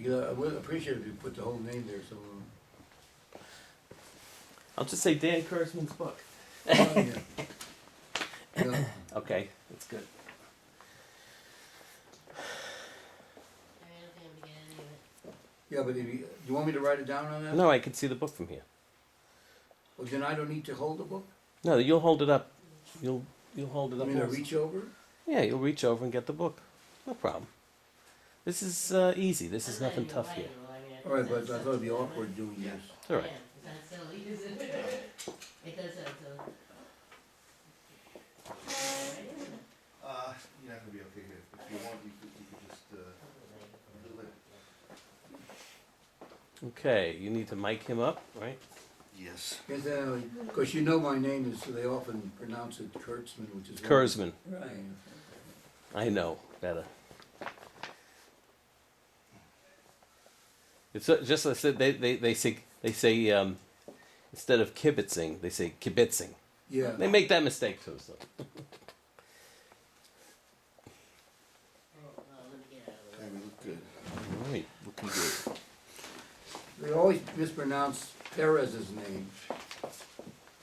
I would appreciate if you put the whole name there, so. I'll just say Dan Kurzman's book. Yeah. Yeah. Okay, that's good. Yeah, but you want me to write it down on that? No, I can see the book from here. Well, then I don't need to hold the book? No, you'll hold it up. You'll hold it I up. mean, I also. reach over? Yeah, you'll reach over and get the book. No problem. This is easy. This is nothing tough here. All right, but I thought it'd be awkward doing this. It's all right. You're not gonna be okay here. If you want, you could just, do it. Okay, you need to mic him up, right? Yes. Because you know my name is, they often pronounce it Kurtzman, which is. Kurzman. Right. I know better. It's just I said they say instead of kibitzing they say kibitzing. Yeah. They make that mistake too. So. Okay, we look good. All right. Looking good. They always mispronounce Perez's name.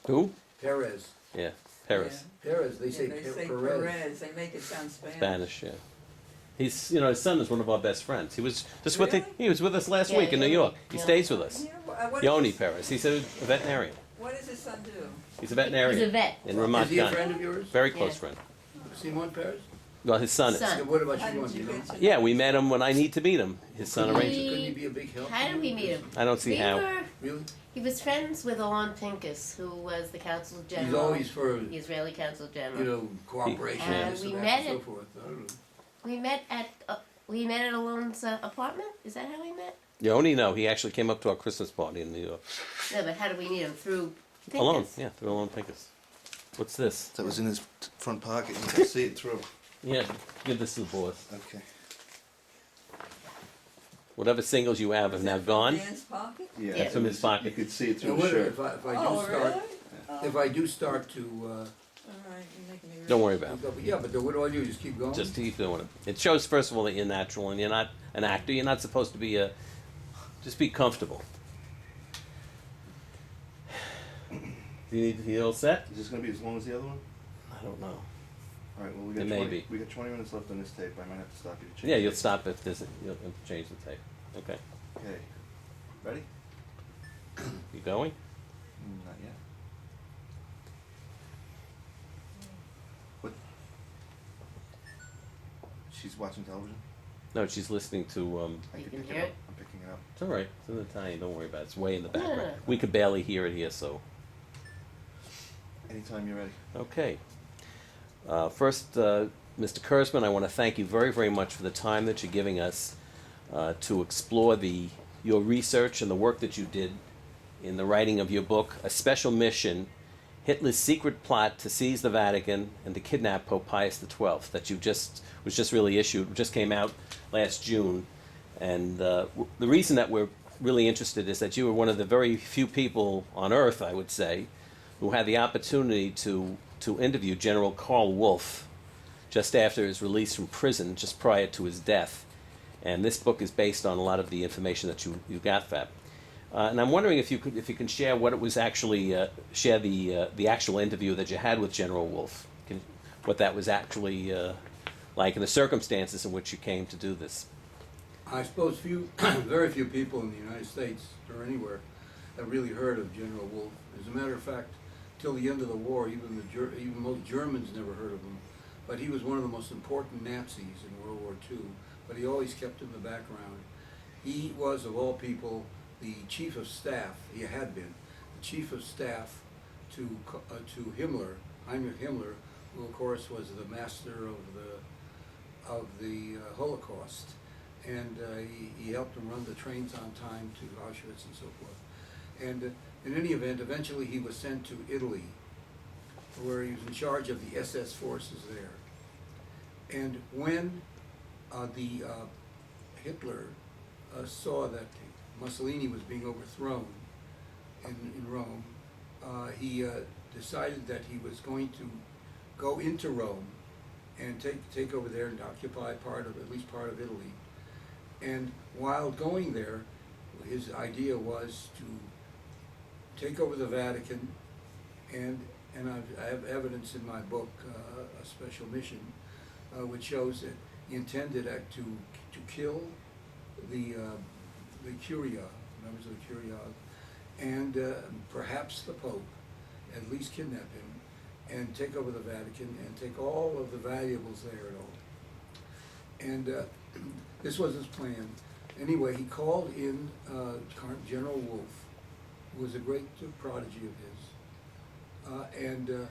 Who? Perez. Yeah, Paris. Perez, they Yeah, say they say Perez. Perez, they make it sound Spanish. Spanish. Yeah. He's his son is one of our best friends. He was just Really? he was with us last Yeah, week in New Yoni. York. He Yeah. stays with us. Yeah, what Yoni does- Paris. He's a veterinarian. What does his son do? He's a veterinarian. He's a vet. in Is Ramat he a Gan. friend of yours? Very close Yeah. friend. Simon Perez? Well, his son is. Son. Yeah, what about How you, did do you you know? get to know Yeah, we him? met him when I need to meet him. His son Couldn't arranged he- it. Couldn't he be a big help? How did we meet him? I don't see how. Really? He was friends with Alon Pincus, who was the Consul General. He's always for, the Israeli Consul General. you know, cooperation And and this we and met that and so at- forth. I don't know. We met at Alon's apartment. Is that how we met? Yoni, no, he actually came up to our Christmas party in New York. No, but how did we meet him? Through Pincus. Alone, yeah, through Alone Pincus. What's this? That was in his front pocket. You can see it through. Yeah, give this to the boss. Okay. Whatever singles you have now gone. Dan's pocket? Yeah. Yeah. From his pocket. You could see it Now, through the what shirt. if I do Oh, start, really? if I do start to, All right, you're making me. Don't worry about it. yeah, but then what do I do? Just keep going? Just keep doing it. It shows, first of all, that you're natural and you're not an actor. You're not supposed to be just be comfortable. Do you need to be all set? Is this gonna be as long as the other one? I don't know. All right. Well, It may be. we got 20 minutes left on this tape. I might have to stop you to change. Yeah, it. you'll stop if there's you'll change the tape. Okay. Okay. Ready? You going? Not yet. What? She's watching television. No, she's listening to. You I can pick hear it it? up. I'm picking it up. It's all right. It's in Italian. Don't worry about it. It's way in the background. Yeah. We could barely hear it here, so. Anytime you're ready. Okay. First, Mr. Kurzman, I want to thank you very, very much for the time that you're giving us to explore your research and the work that you did in the writing of your book, A Special Mission, Hitler's Secret Plot to Seize the Vatican and to Kidnap Pope Pius XII, that was just really issued, just came out last June. And the reason that we're really interested is that you were one of the very few people on earth, I would say, who had the opportunity to interview General Karl Wolff just after his release from prison, just prior to his death. And this book is based on a lot of the information that you got, Fab. And I'm wondering if you can share what it was actually share the actual interview that you had with General Wolff, what that was actually like, and the circumstances in which you came to do this. I suppose very few people in the United States or anywhere have really heard of General Wolff. As a matter of fact, till the end of the war, even most Germans never heard of him. But he was one of the most important Nazis in World War II. But he always kept in the background. He was, of all people, the chief of staff. He had been the chief of staff to Himmler, Heinrich Himmler, who of course was the master of the Holocaust. And he helped him run the trains on time to Auschwitz and so forth. And in any event, eventually he was sent to Italy, where he was in charge of the SS forces there. And when Hitler saw that Mussolini was being overthrown in Rome, he decided that he was going to go into Rome and take over there and occupy at least part of Italy. And while going there, his idea was to take over the Vatican, and I have evidence in my book, A Special Mission, which shows that he intended to kill the Curia, members of the Curia, and perhaps the Pope, at least kidnap him, and take over the Vatican and take all of the valuables there and all. And this was his plan. Anyway, he called in General Wolff, who was a great prodigy of his, and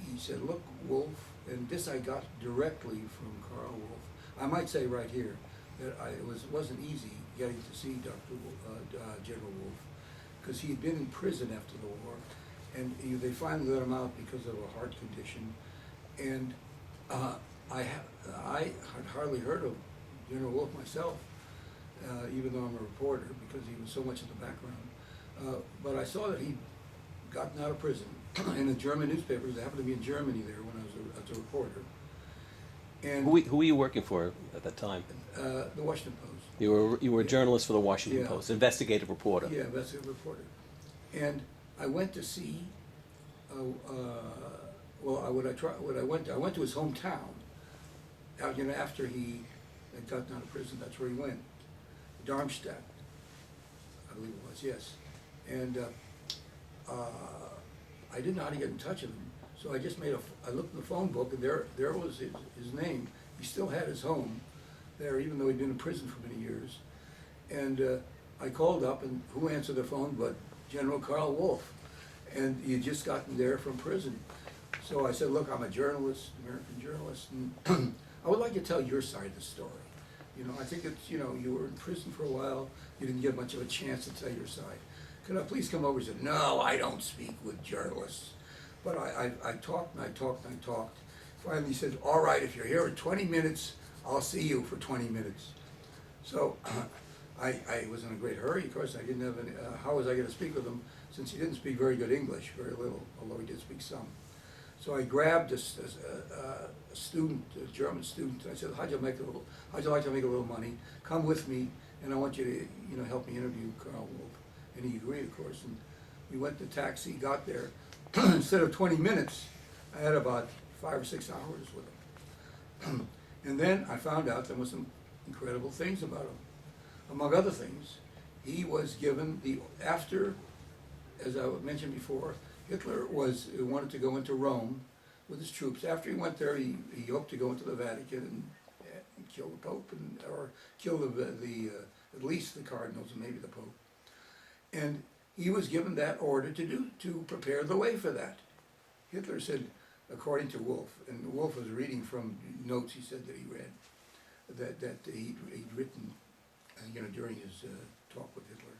he said, "Look, Wolff," and this I got directly from Karl Wolff. I might say right here that it wasn't easy getting to see General Wolff, because he had been in prison after the war, and they finally let him out because of a heart condition. And I had hardly heard of General Wolff myself, even though I'm a reporter, because he was so much in the background. But I saw that he'd gotten out of prison in the German newspapers. I happened to be in Germany there when I was as a reporter. And Who were you working for at that time? the Washington Post. You were a journalist for the Washington Yeah. Post, investigative reporter. Yeah, investigative reporter. And I went to see. I went to his hometown. After he had gotten out of prison, that's where he went. Darmstadt, I believe it was, yes. And I didn't know how to get in touch with him, so I just I looked in the phone book, and there was his name. He still had his home there, even though he'd been in prison for many years. And I called up, and who answered the phone but General Karl Wolff, and he had just gotten there from prison. So I said, "Look, I'm a journalist, American journalist, and I would like to tell your side of the story. I think it's, you were in prison for a while, you didn't get much of a chance to tell your side. Could I please come over?" He said, "No, I don't speak with journalists." But I talked and I talked and I talked. Finally he said, "All right, if you're here in 20 minutes, I'll see you for 20 minutes. So I was in a great hurry. Of course, I didn't have any, how was I going to speak with him, since he didn't speak very good English, very little, although he did speak some. So I grabbed a student, a German student, and I said, how'd you like to make a little money? Come with me, and I want you to, help me interview Karl Wolff. And he agreed, of course, and we went to taxi, got there. Instead of 20 minutes, I had about 5 or 6 hours with him. And then I found out there were some incredible things about him. Among other things, he was given after, as I mentioned before, Hitler wanted to go into Rome with his troops. After he went there, he hoped to go into the Vatican and kill the Pope, or kill at least the cardinals and maybe the Pope. And he was given that order to prepare the way for that. Hitler said, according to Wolff, and Wolff was reading from notes he said that he read, that he'd written, during his talk with Hitler,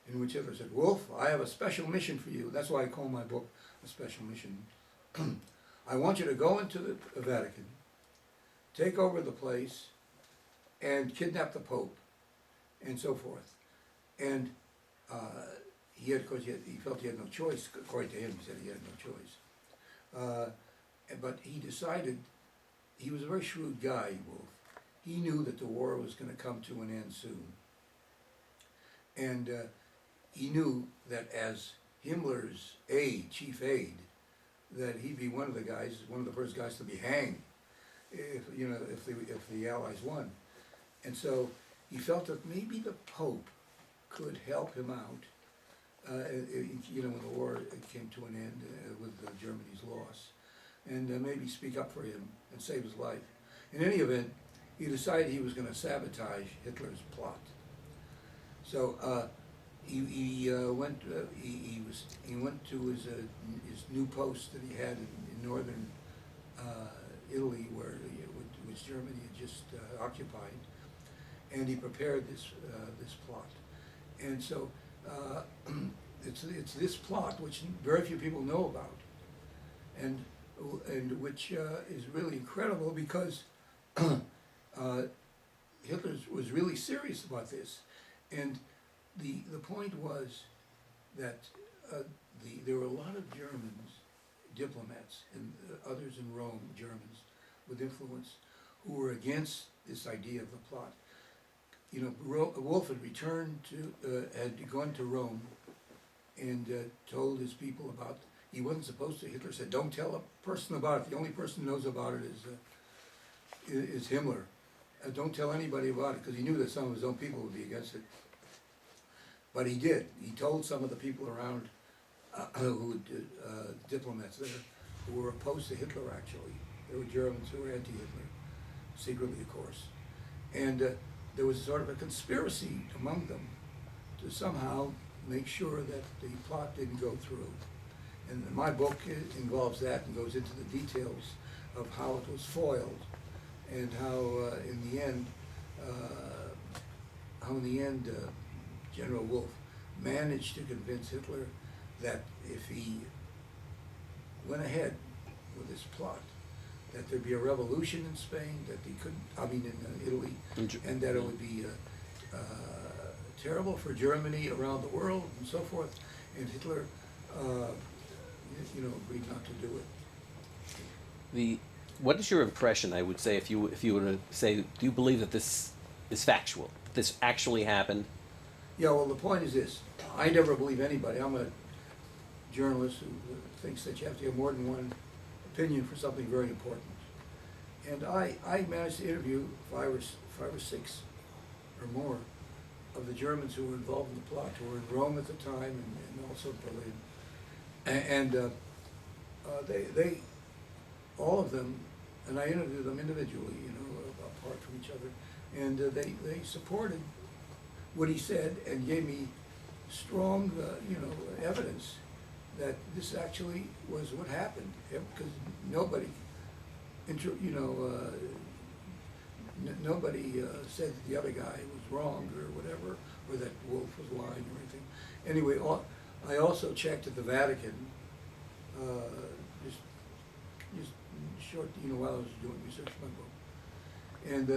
in which Hitler said, "Wolff, I have a special mission for you." That's why I call my book A Special Mission. I want you to go into the Vatican, take over the place, and kidnap the Pope, and so forth. And of course, he felt he had no choice. According to him, he said he had no choice. But he decided, he was a very shrewd guy, Wolff. He knew that the war was going to come to an end soon. And he knew that as Himmler's chief aide, that he'd be one of the first guys to be hanged if the Allies won. And so he felt that maybe the Pope could help him out, when the war came to an end with Germany's loss, and maybe speak up for him and save his life. In any event, he decided he was going to sabotage Hitler's plot. So he went to his new post that he had in northern Italy, which Germany had just occupied, and he prepared this plot. And so it's this plot which very few people know about, and which is really incredible, because Hitler was really serious about this. And the point was that there were a lot of Germans, diplomats, and others in Rome, Germans with influence, who were against this idea of the plot. Wolff had returned had gone to Rome and told his people about, he wasn't supposed to, Hitler said, don't tell a person about it, the only person who knows about it is Himmler. Don't tell anybody about it, because he knew that some of his own people would be against it. But he did. He told some of the people around, diplomats there, who were opposed to Hitler actually. There were Germans who were anti-Hitler, secretly of course. And there was sort of a conspiracy among them to somehow make sure that the plot didn't go through. And my book involves that and goes into the details of how it was foiled and how in the end General Wolff managed to convince Hitler that if he went ahead with his plot, that there'd be a revolution in Spain, that he couldn't, in Italy, and that it would be terrible for Germany around the world and so forth. And Hitler, agreed not to do it. What is your impression, I would say, if you were to say, do you believe that this is factual? This actually happened? Yeah, well, the point is this. I never believe anybody. I'm a journalist who thinks that you have to have more than one opinion for something very important. And I managed to interview five or six or more of the Germans who were involved in the plot, who were in Rome at the time and also Berlin. And they, all of them, and I interviewed them individually, apart from each other, and they supported what he said and gave me strong, evidence that this actually was what happened, because nobody, nobody said that the other guy was wrong or whatever, or that Wolff was lying or anything. Anyway, I also checked at the Vatican, just short, while I was doing research for my book. And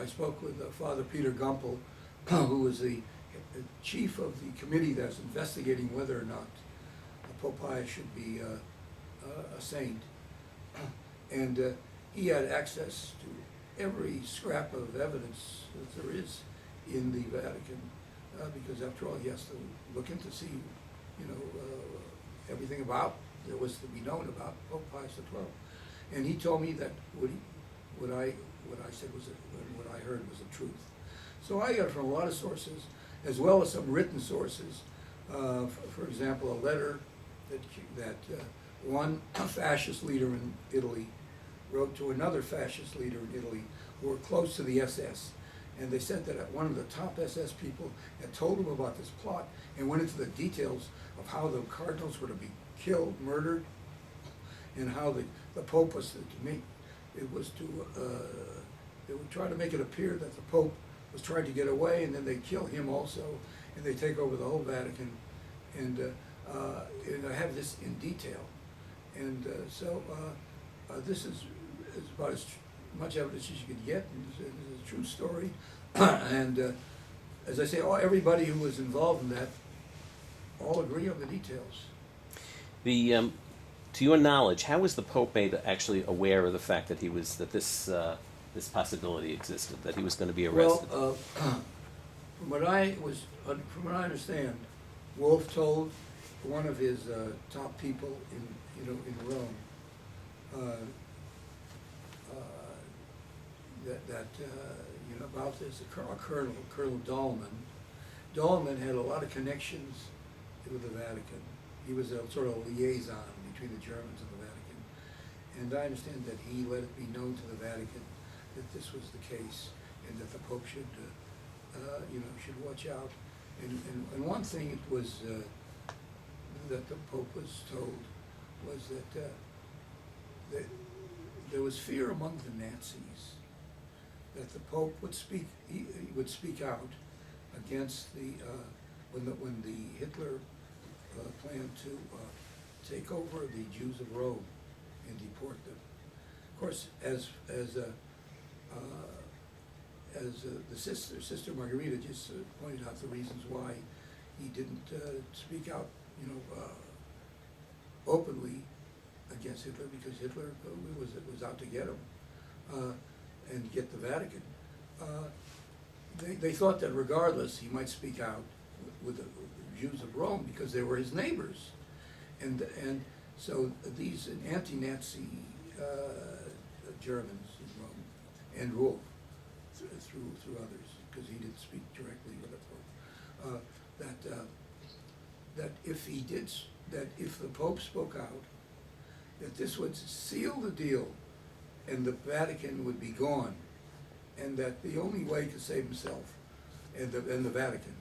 I spoke with Father Peter Gumpel, who was the chief of the committee that's investigating whether or not Pope Pius should be a saint. And he had access to every scrap of evidence that there is in the Vatican, because after all, he has to look in to see, everything about there was to be known about Pope Pius XII. And he told me that what I said was, what I heard was the truth. So I got it from a lot of sources, as well as some written sources. For example, a letter that one fascist leader in Italy wrote to another fascist leader in Italy who were close to the SS. And they said that one of the top SS people had told them about this plot and went into the details of how the cardinals were to be killed, murdered, and how the Pope was they would try to make it appear that the Pope was trying to get away, and then they kill him also, and they take over the whole Vatican. And I have this in detail. And so this is about as much evidence as you could get. And this is a true story. And as I say, everybody who was involved in that all agree on the details. To your knowledge, how was the Pope made actually aware of the fact that this possibility existed, that he was going to be arrested? Well, from what I understand, Wolff told one of his top people in Rome about this. Colonel Dahlman. Dahlman had a lot of connections with the Vatican. He was a sort of liaison between the Germans and the Vatican. And I understand that he let it be known to the Vatican that this was the case, and that the Pope should watch out. And one thing it was that the Pope was told was that there was fear among the Nazis that the Pope would speak out against when the Hitler planned to take over the Jews of Rome and deport them. Of course, as the sister Margarita just pointed out the reasons why he didn't speak out, openly against Hitler, because Hitler was out to get him and get the Vatican. they thought that regardless, he might speak out with the Jews of Rome because they were his neighbors. And so these anti-Nazi Germans in Rome, and Wolff, through others, because he didn't speak directly with the Pope, that if the Pope spoke out, that this would seal the deal, and the Vatican would be gone, and that the only way to save himself and the Vatican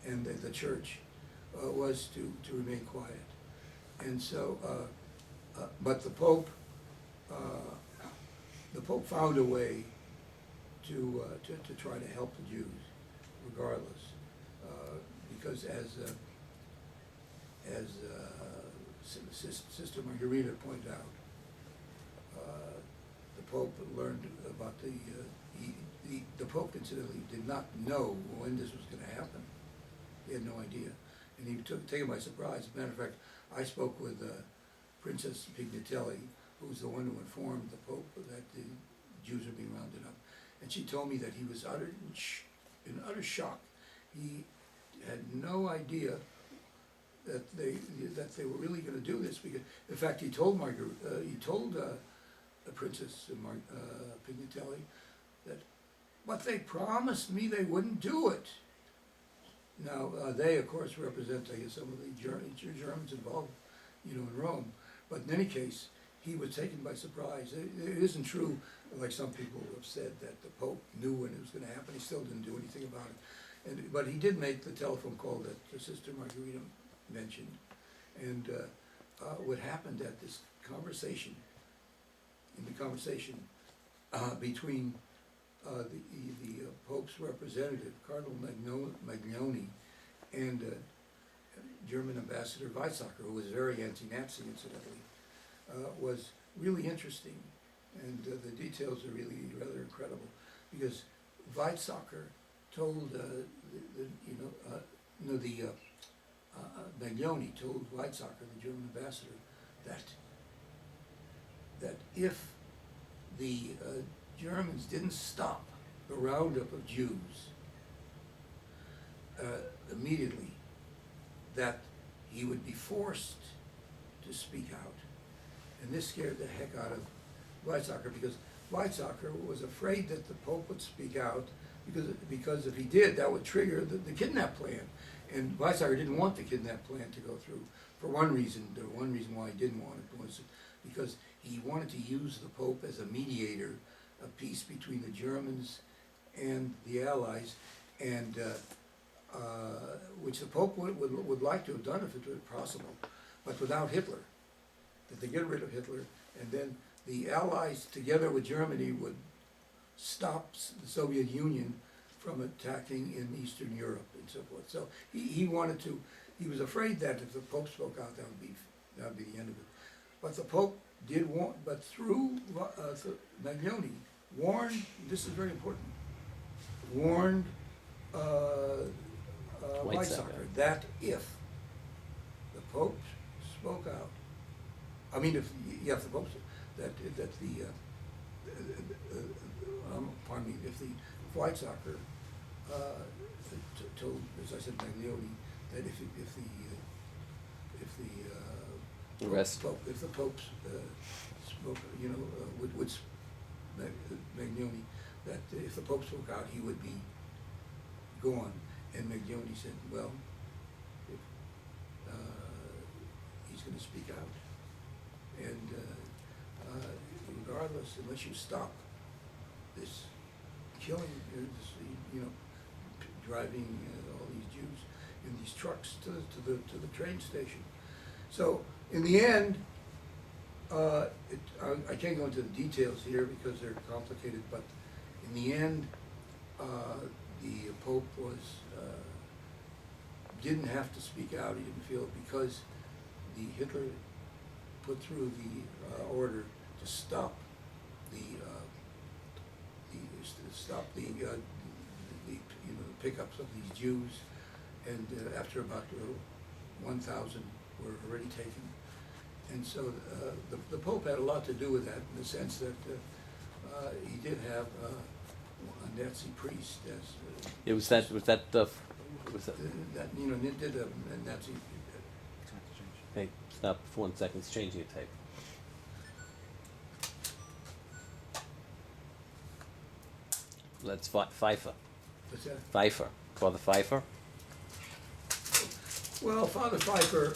and the Church was to remain quiet. And so, but the Pope found a way to try to help the Jews, regardless, because as Sister Margarita pointed out, the Pope learned about the Pope incidentally did not know when this was going to happen. He had no idea, and he took taken by surprise. As a matter of fact, I spoke with Princess Pignatelli, who was the one who informed the Pope that the Jews were being rounded up, and she told me that he was in utter shock. He had no idea that they were really going to do this, because in fact he told Princess Pignatelli that, but they promised me they wouldn't do it. Now they of course represent, I guess, some of the Germans involved, in Rome. But in any case, he was taken by surprise. It isn't true, like some people have said, that the Pope knew when it was going to happen. He still didn't do anything about it. But he did make the telephone call that Sister Margarita mentioned. And what happened at this conversation, between the Pope's representative, Cardinal Maglione, and German Ambassador Weizsäcker, who was very anti-Nazi, incidentally, was really interesting. And the details are really rather incredible, because Weizsäcker told Maglione told Weizsäcker, the German ambassador, that if the Germans didn't stop the roundup of Jews immediately, that he would be forced to speak out. And this scared the heck out of Weizsäcker, because Weizsäcker was afraid that the Pope would speak out, because if he did, that would trigger the kidnap plan. And Weizsäcker didn't want the kidnap plan to go through, for one reason. The one reason why he didn't want it was because he wanted to use the Pope as a mediator of peace between the Germans and the Allies, and which the Pope would like to have done if it were possible, but without Hitler. That they get rid of Hitler, and then the Allies, together with Germany, would stop the Soviet Union from attacking in Eastern Europe and so forth. So he was afraid that if the Pope spoke out, that would be the end of it. But the Pope did warn, but through Maglione, warned, this is very important, warned Weizsäcker that if the Pope spoke out, if the Pope, if Weizsäcker told, as I said, Maglione, that if the Pope spoke, would Maglione, that if the Pope spoke out, he would be gone. And Maglione said, well, if he's going to speak out, and regardless, unless you stop this killing, driving all these Jews in these trucks to the train station. So in the end, I can't go into the details here because they're complicated, but in the end, the Pope didn't have to speak out. He didn't feel it, because Hitler put through the order to stop the pickups of these Jews, and after about 1,000 were already taken. And so the Pope had a lot to do with that, in the sense that he did have a Nazi priest as It was that, was that, that, that did a Nazi. hey, stop for 1 second, it's changing your tape. That's Pfeiffer. What's that? Pfeiffer, Father Pfeiffer. Well, Father Pfeiffer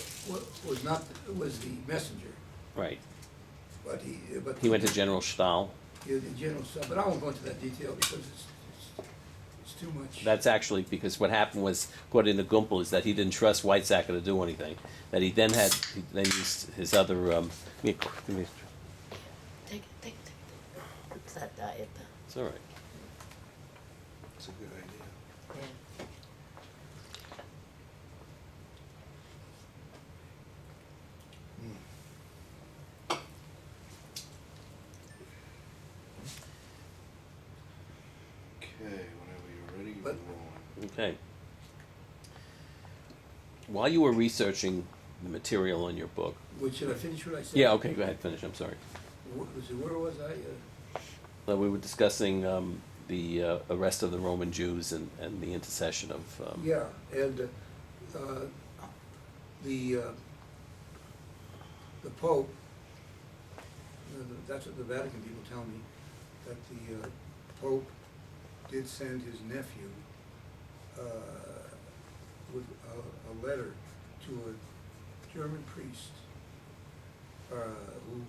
was the messenger, Right. but He went to General Stahl. the general stuff. But I won't go into that detail because it's too much. That's actually because what happened was, according to Gumpel, is that he didn't trust Weizsäcker to do anything. That he then used his other. Give me Take it. It's that diet. it's all right. It's a good idea. Yeah. Okay, whenever you're ready, you're But- rolling. Okay. While you were researching the material on your book. Should I finish what I said? Yeah. Okay. Go ahead. Finish. I'm sorry. Where was I? We were discussing the arrest of the Roman Jews and the intercession of. Yeah, and the Pope, that's what the Vatican people tell me, that the Pope did send his nephew with a letter to a German priest who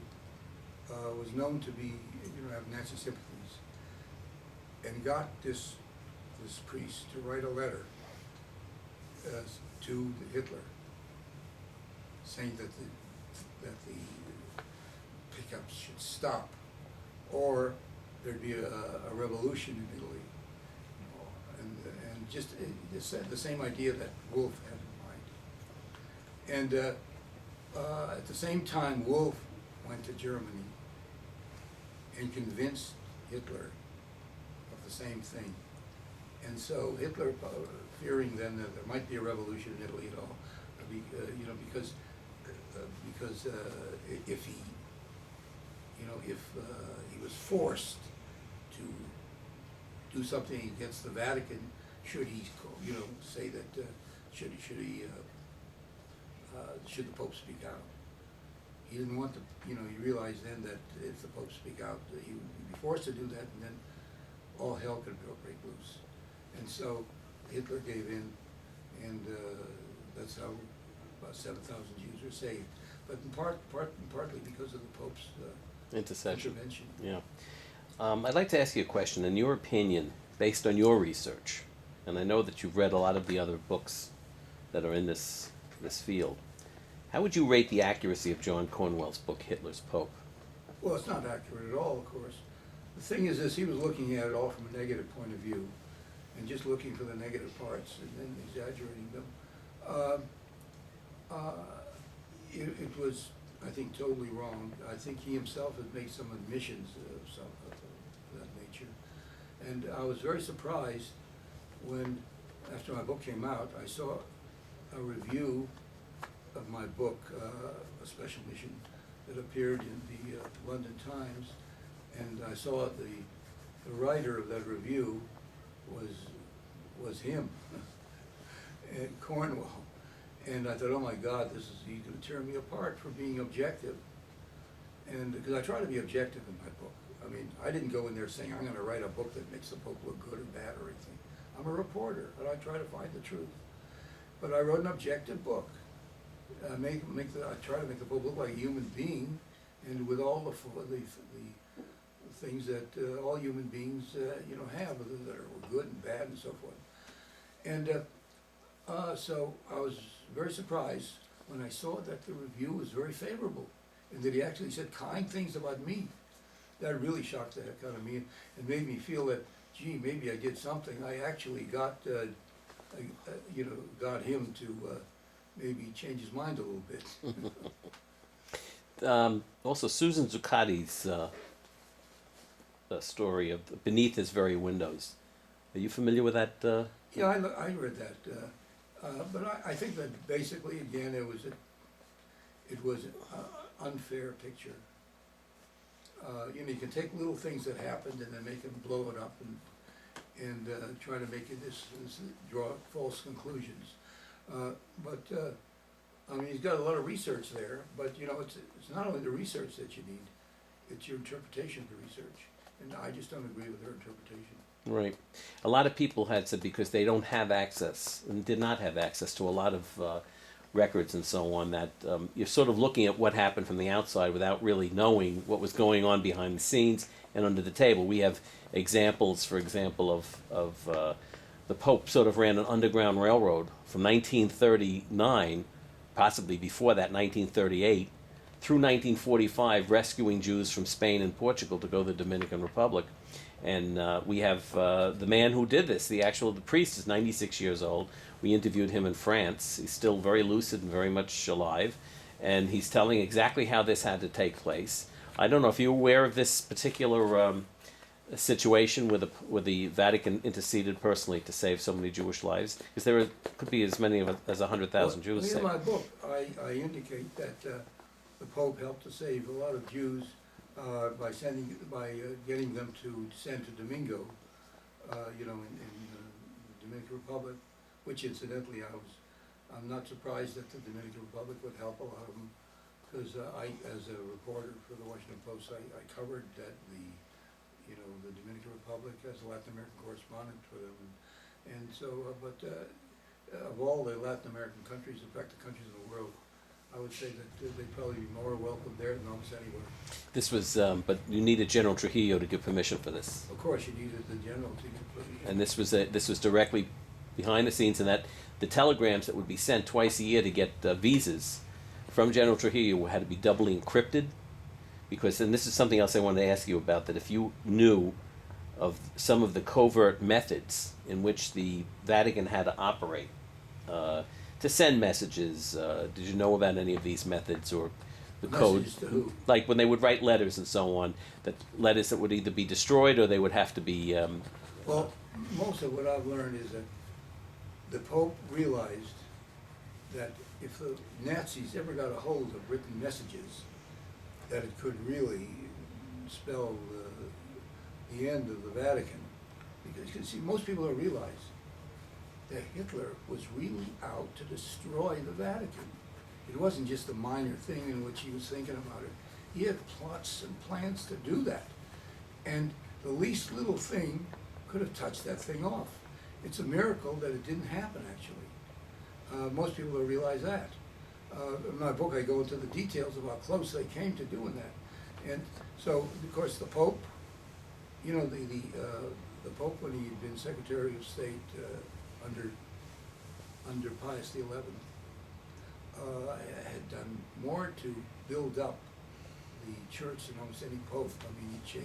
was known to be, have Nazi sympathies, and got this priest to write a letter to Hitler, saying that the pickups should stop, or there'd be a revolution in Italy, and just the same idea that Wolff had in mind. And at the same time, Wolff went to Germany and convinced Hitler of the same thing. And so Hitler, fearing then that there might be a revolution in Italy at all, because if he was forced to do something against the Vatican, should he say that should the Pope speak out? He didn't want he realized then that if the Pope speak out, he would be forced to do that, and then all hell could break loose. And so Hitler gave in, and that's how about 7,000 Jews were saved. But partly because of the Pope's Intercession. intervention. Yeah. I'd like to ask you a question. In your opinion, based on your research, and I know that you've read a lot of the other books that are in this field, how would you rate the accuracy of John Cornwell's book, Hitler's Pope? Well, it's not accurate at all, of course. The thing is this, he was looking at it all from a negative point of view, and just looking for the negative parts and then exaggerating them. It was, I think, totally wrong. I think he himself had made some admissions of that nature. And I was very surprised when, after my book came out, I saw a review of my book, a special issue that appeared in the London Times, and I saw the writer of that review was him, and Cornwell. And I thought, oh my God, he's going to tear me apart for being objective. And because I try to be objective in my book. I mean, I didn't go in there saying I'm going to write a book that makes the Pope look good or bad or anything. I'm a reporter, and I try to find the truth. But I wrote an objective book. I try to make the Pope look like a human being, and with all the things that all human beings have, that are good and bad and so forth. And so I was very surprised when I saw that the review was very favorable, and that he actually said kind things about me. That really shocked the heck out of me, and made me feel that, gee, maybe I did something. I actually got him to maybe change his mind a little bit. Also, Susan Zuccotti's story of Beneath His Very Windows. Are you familiar with that? Yeah, I read that, but I think that basically, again, it was an unfair picture. You can take little things that happened and then make them blow it up, and try to make it draw false conclusions. I mean, he's got a lot of research there, but you know, it's not only the research that you need, it's your interpretation of the research, and I just don't agree with her interpretation. Right. A lot of people had said because they don't have access and did not have access to a lot of records and so on, that you're sort of looking at what happened from the outside without really knowing what was going on behind the scenes and under the table. We have examples, for example, of the Pope sort of ran an underground railroad from 1939, possibly before that, 1938, through 1945, rescuing Jews from Spain and Portugal to go to the Dominican Republic. And we have the man who did this, the priest is 96 years old. We interviewed him in France. He's still very lucid and very much alive. And he's telling exactly how this had to take place. I don't know if you're aware of this particular situation where the Vatican interceded personally to save so many Jewish lives. Because there could be as many as 100,000 Jews saved. In my book, I indicate that the Pope helped to save a lot of Jews by getting them to descend to Domingo, in the Dominican Republic, which incidentally I'm not surprised that the Dominican Republic would help a lot of them, because as a reporter for the Washington Post, I covered that the Dominican Republic as a Latin American correspondent for them, and so of all the Latin American countries, in fact the countries in the world, I would say that they'd probably be more welcome there than almost anywhere. This was, but you needed General Trujillo to give permission for this. Of course, you needed the general to give permission. And this was directly behind the scenes, and that the telegrams that would be sent twice a year to get visas from General Trujillo had to be doubly encrypted, because, and this is something else I wanted to ask you about, that if you knew of some of the covert methods in which the Vatican had to operate to send messages, did you know about any of these methods or the code? Messages to who? Like when they would write letters and so on, that letters that would either be destroyed or they would have to be. Well, most of what I've learned is that the Pope realized that if the Nazis ever got a hold of written messages, that it could really spell the end of the Vatican. Because you see, most people don't realize that Hitler was really out to destroy the Vatican. It wasn't just a minor thing in which he was thinking about it. He had plots and plans to do that. And the least little thing could have touched that thing off. It's a miracle that it didn't happen, actually. Most people don't realize that. In my book, I go into the details of how close they came to doing that. And so, of course, the Pope, the Pope, when he had been Secretary of State under Pius XI, had done more to build up the church than almost any Pope. I mean, he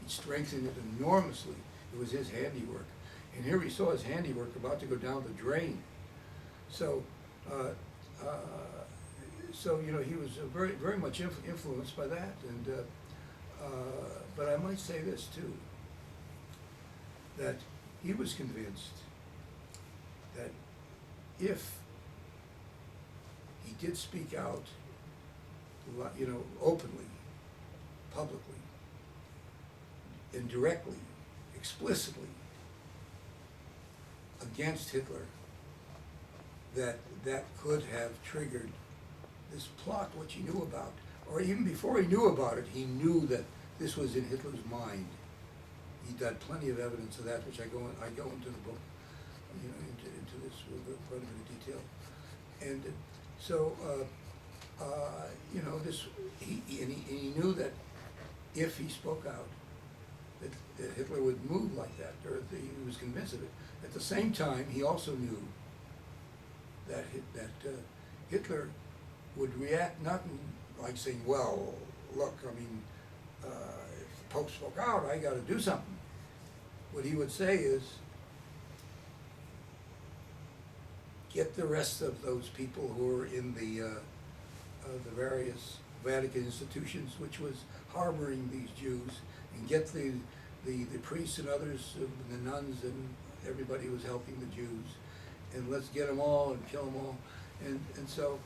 strengthened it enormously. It was his handiwork. And here he saw his handiwork about to go down the drain. So, he was very, very much influenced by that. And but I might say this too, that he was convinced that if he did speak out, openly, publicly, and directly, explicitly against Hitler, that could have triggered this plot, which he knew about. Or even before he knew about it, he knew that this was in Hitler's mind. He had plenty of evidence of that, which I go into the book, into this with quite a bit of detail. And so, he knew that if he spoke out, that Hitler would move like that, or that he was convinced of it. At the same time, he also knew that Hitler would react not like saying, well, look, I mean, if the Pope spoke out, I got to do something. What he would say is, get the rest of those people who are in the various Vatican institutions, which was harboring these Jews, and get the priests and others, the nuns and everybody who was helping the Jews, and let's get them all and kill them all. And so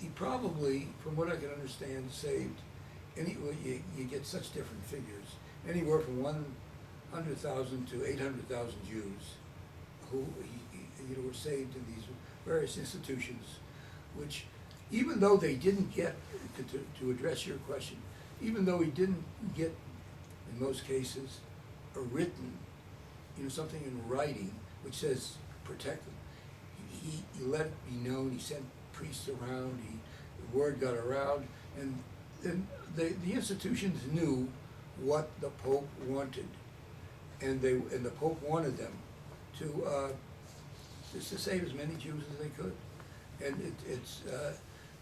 he probably, from what I can understand, saved, you get such different figures, anywhere from 100,000 to 800,000 Jews who were saved in these various institutions, which, even though they didn't get, to address your question, even though he didn't get, in most cases, a written, something in writing which says protect them, he let it be known. He sent priests around. The word got around, and then the institutions knew what the Pope wanted, and the Pope wanted them to just to save as many Jews as they could. And it's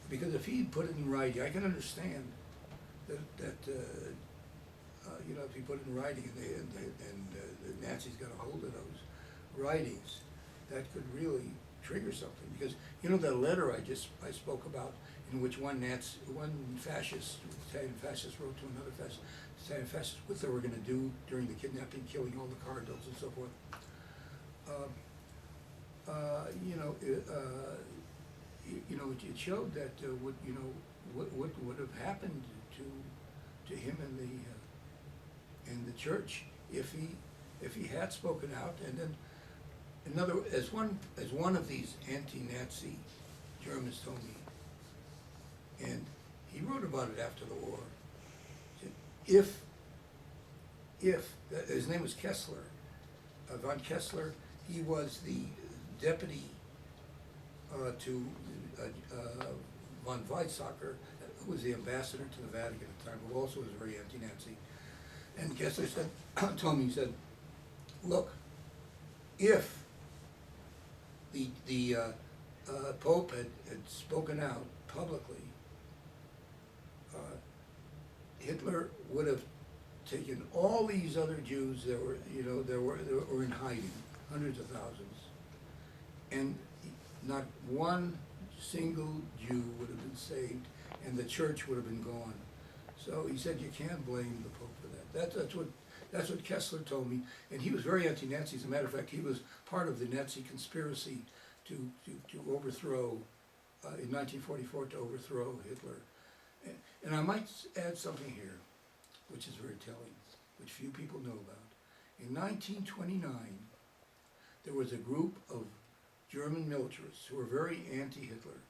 because if he'd put it in writing, I can understand that if he put it in writing and the Nazis got a hold of those writings, that could really trigger something. Because that letter I spoke about, in which one fascist, Italian fascist, wrote to another Italian fascist what they were going to do during the kidnapping, killing all the cardinals and so forth. It showed that what would have happened to him in the church if he had spoken out. And then as one of these anti-Nazi Germans told me, and he wrote about it after the war. If his name was Kessler, von Kessler, he was the deputy to von Weizsäcker, who was the ambassador to the Vatican at the time, who also was very anti-Nazi. And Kessler told me, he said, look, if the Pope had spoken out publicly, Hitler would have taken all these other Jews that were in hiding, hundreds of thousands, and not one single Jew would have been saved, and the church would have been gone. So he said, you can't blame the Pope for that. That's what Kessler told me, and he was very anti-Nazi. As a matter of fact, he was part of the Nazi conspiracy to overthrow, in 1944, to overthrow Hitler. And I might add something here, which is very telling, which few people know about. In 1929, there was a group of German militarists who were very anti-Hitler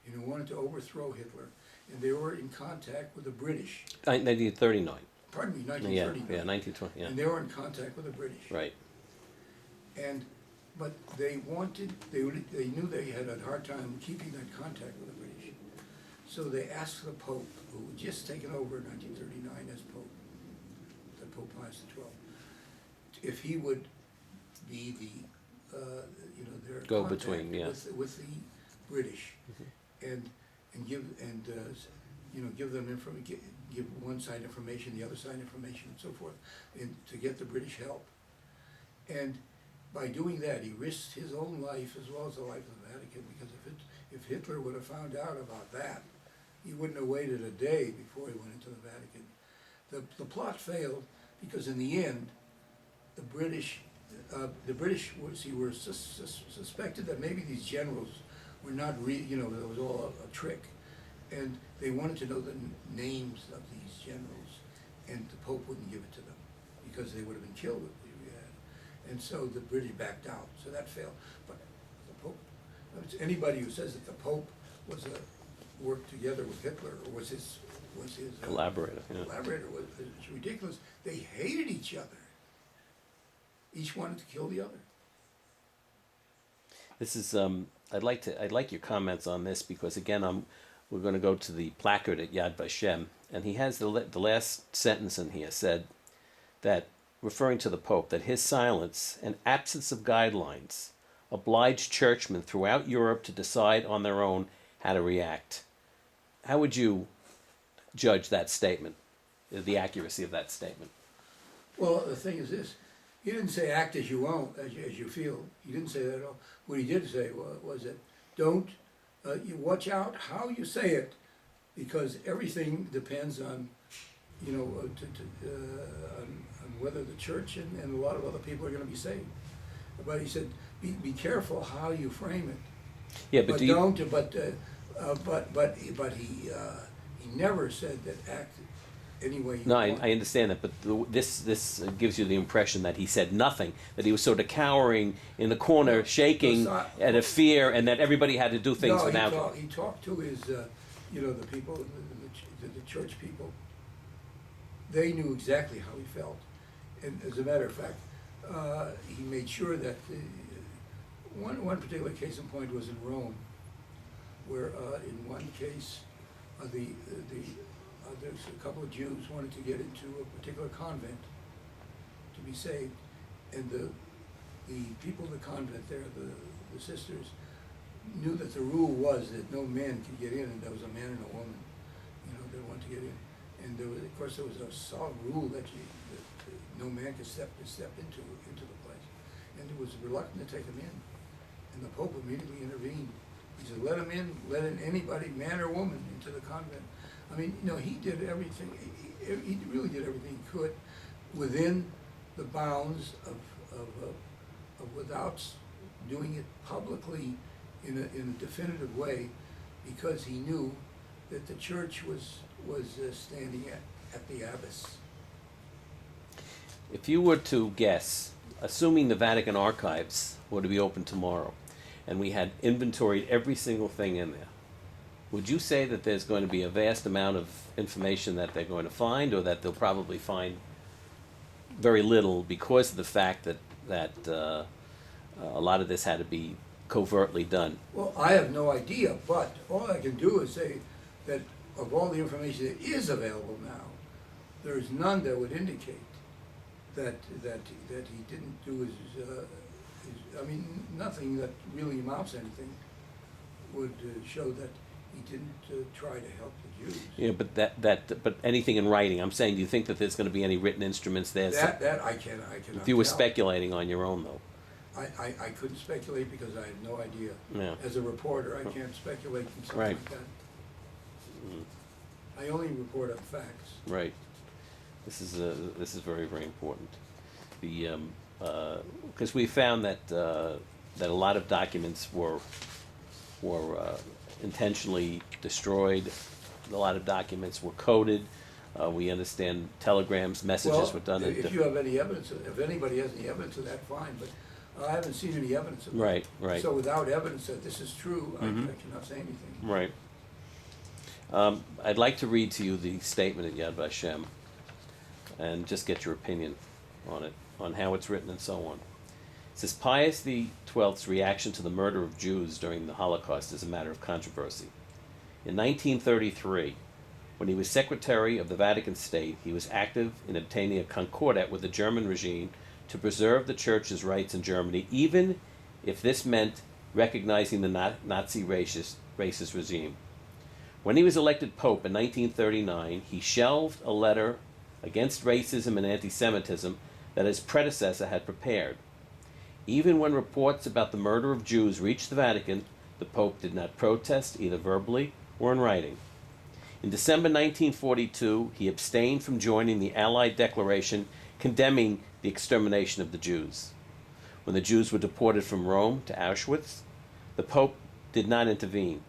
and who wanted to overthrow Hitler, and they were in contact with the British. 1939. Pardon me, 1939. Yeah, 1920. Yeah. And they were in contact with the British. Right. But they knew they had a hard time keeping that contact with the British. So they asked the Pope, who had just taken over in 1939 as Pope, the Pope Pius XII, if he would be their Go-between, contact with the British, and give them give one side information, the other side information, and so forth, and to get the British help. And by doing that, he risked his own life as well as the life of the Vatican, because if Hitler would have found out about that, he wouldn't have waited a day before he went into the Vatican. The plot failed because in the end, the British were suspected that maybe these generals were not real. It was all a trick, and they wanted to know the names of these generals, and the Pope wouldn't give it to them because they would have been killed if we had. And so the British backed out. So that failed. But the Pope, anybody who says that the Pope worked together with Hitler or was his Collaborator. Yeah. collaborator was ridiculous. They hated each other. Each wanted to kill the other. This is I'd like your comments on this, because again we're going to go to the placard at Yad Vashem, and he has the last sentence in here said that, referring to the Pope, that his silence and absence of guidelines obliged churchmen throughout Europe to decide on their own how to react. How would you judge that statement, the accuracy of that statement? Well, the thing is this. He didn't say act as you want, as you feel. He didn't say that at all. What he did say was that you watch out how you say it, because everything depends on, on whether the church and a lot of other people are going to be saved. But he said, be careful how you frame it. Yeah, but he never said that any way you No, want. I understand that, but this gives you the impression that he said nothing, that he was sort of cowering in the corner, No, shaking no, it's not- at a fear, and that everybody had to do things No, without he talked to his, the people, the church people. They knew exactly how he felt. And as a matter of fact, he made sure that, one particular case in point was in Rome, where in one case, there's a couple of Jews wanted to get into a particular convent to be saved. And the people in the convent there, the sisters, knew that the rule was that no man could get in, and there was a man and a woman, that wanted to get in. And there was, of course, there was a solid rule that no man could step into the place. And it was reluctant to take him in. And the Pope immediately intervened. He said, let him in, let in anybody, man or woman, into the convent. I mean, he did everything, he really did everything he could within the bounds of without doing it publicly in a definitive way, because he knew that the church was standing at the abyss. If you were to guess, assuming the Vatican archives were to be open tomorrow, and we had inventoried every single thing in there, would you say that there's going to be a vast amount of information that they're going to find, or that they'll probably find very little because of the fact that a lot of this had to be covertly done? Well, I have no idea, but all I can do is say that of all the information that is available now, there is none that would indicate that he didn't do his nothing that really amounts to anything would show that he didn't try to help the Jews. Yeah, but but anything in writing, I'm saying, do you think that there's going to be any written instruments there? That I cannot If you were tell. speculating on your own, though. I couldn't speculate because I have no idea. Yeah. As a reporter, I can't speculate on something Right. like that. I only report on facts. Right. This is very, very important. Because we found that a lot of documents were intentionally destroyed. A lot of documents were coded. We understand telegrams, messages were done. If you have any evidence, if anybody has any evidence of that, fine, but I haven't seen any evidence of it. Right, right. So without evidence that this is true, I Mhm. cannot say anything. Right. I'd like to read to you the statement at Yad Vashem and just get your opinion on it, on how it's written and so on. It says, Pius XII's reaction to the murder of Jews during the Holocaust is a matter of controversy. In 1933, when he was Secretary of the Vatican State, he was active in obtaining a concordat with the German regime to preserve the Church's rights in Germany, even if this meant recognizing the Nazi racist regime. When he was elected Pope in 1939, he shelved a letter against racism and anti-Semitism that his predecessor had prepared. Even when reports about the murder of Jews reached the Vatican, the Pope did not protest, either verbally or in writing. In December 1942, he abstained from joining the Allied declaration condemning the extermination of the Jews. When the Jews were deported from Rome to Auschwitz, the Pope did not intervene.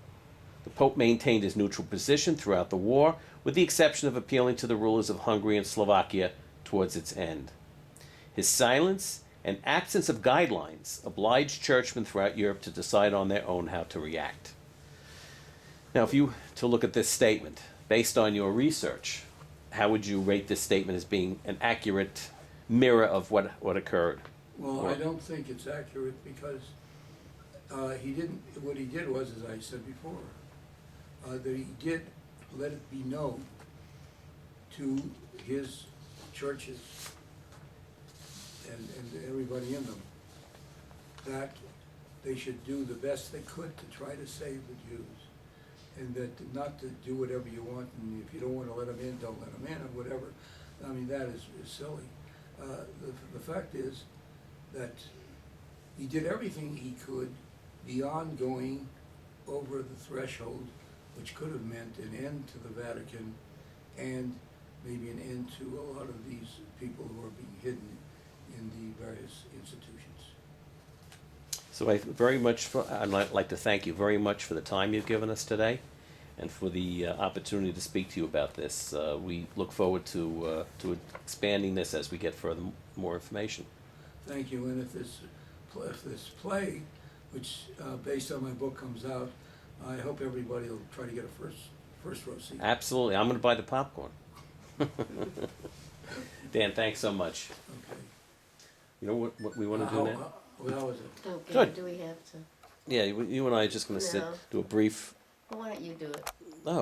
The Pope maintained his neutral position throughout the war, with the exception of appealing to the rulers of Hungary and Slovakia towards its end. His silence and absence of guidelines obliged churchmen throughout Europe to decide on their own how to react. Now, if you were to look at this statement, based on your research, how would you rate this statement as being an accurate mirror of what occurred? Well, I don't think it's accurate because what he did was, as I said before, that he did let it be known to his churches and everybody in them that they should do the best they could to try to save the Jews, and that not to do whatever you want, and if you don't want to let them in, don't let them in, or whatever. I mean, that is silly. The fact is that he did everything he could beyond going over the threshold, which could have meant an end to the Vatican and maybe an end to a lot of these people who are being hidden in the various institutions. So I'd like to thank you very much for the time you've given us today. and for the opportunity to speak to you about this. We look forward to expanding this as we get more information. Thank you, and if this play, which based on my book comes out, I hope everybody will try to get a first row seat. Absolutely. I'm going to buy the popcorn. Dan, thanks so much. Okay. You know what we want to do now? How was it? Okay, Good. do we have to? Yeah, you and I are just going to sit, No. do a brief. Well, why don't you do it? Oh.